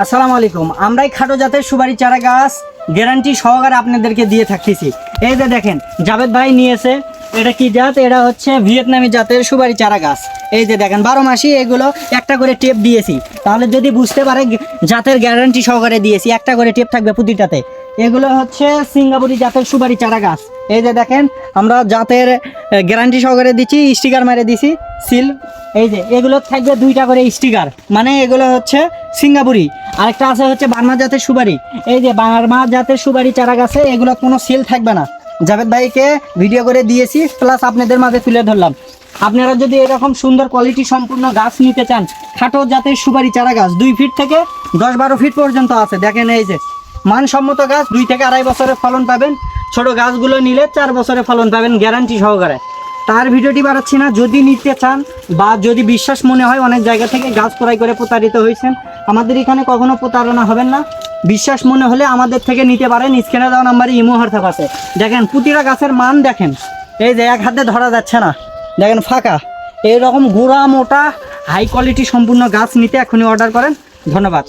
আসসালামু আলাইকুম। আমরাই খাটো জাতের সুপারি চারা গাছ গ্যারান্টি সহকারে আপনাদেরকে দিয়ে থাকতেছি। এই যে দেখেন জাভেদ ভাই নিয়েছে, এটা কি জাত? এটা হচ্ছে ভিয়েতনামি জাতের সুপারি চারা গাছ। এই যে দেখেন 12 মাসই এগুলো একটা করে টেপ দিয়েছি, তাহলে যদি বুঝতে পারে জাতের গ্যারান্টি সহকারে দিয়েছি। একটা করে টেপ থাকবে প্রতিটাতে। এগুলো হচ্ছে সিঙ্গাপুরি জাতের সুপারি চারা গাছ। এই যে দেখেন আমরা জাতের গ্যারান্টি সহকারে দিচ্ছি, স্টিকার মেরে দিছি সিল। এই যে এগুলো থাকবে 2টা করে স্টিকার, মানে এগুলো হচ্ছে সিঙ্গাপুরি। আরেকটা আছে হচ্ছে বার্মা জাতের সুপারি। এই যে বার্মা জাতের সুপারি চারা গাছে এগুলো কোনো সিল থাকবে না। জাভেদ ভাইকে ভিডিও করে দিয়েছি, প্লাস আপনাদের মাঝে তুলে ধরলাম। আপনারা যদি এরকম সুন্দর কোয়ালিটি সম্পূর্ণ গাছ নিতে চান, খাটো জাতের সুপারি চারা গাছ 2 ফিট থেকে 10-12 ফিট পর্যন্ত আছে। দেখেন এই যে মানসম্মত গাছ, 2 থেকে 2.5 বছরের ফলন পাবেন। ছোট গাছগুলো নিলে 4 বছরের ফলন পাবেন গ্যারান্টি সহকারে। তার ভিডিওটি বাড়াচ্ছি না। যদি নিতে চান বা যদি বিশ্বাস মনে হয় অনেক জায়গা থেকে গাছ ক্রয় করে প্রতারিত হয়েছেন, আমাদের এখানে কখনো প্রতারণা হবেন না। বিশ্বাস মনে হলে আমাদের থেকে নিতে পারেন। স্ক্রিনে দেওয়া নাম্বারে ইমো হোয়াটসঅ্যাপ আছে। দেখেন প্রতিটা গাছের মান দেখেন, এই যে এক হাতে ধরা যাচ্ছে না, দেখেন ফাঁকা। এইরকম গোড়া মোটা হাই কোয়ালিটি সম্পূর্ণ গাছ নিতে এখনই অর্ডার করেন। ধন্যবাদ।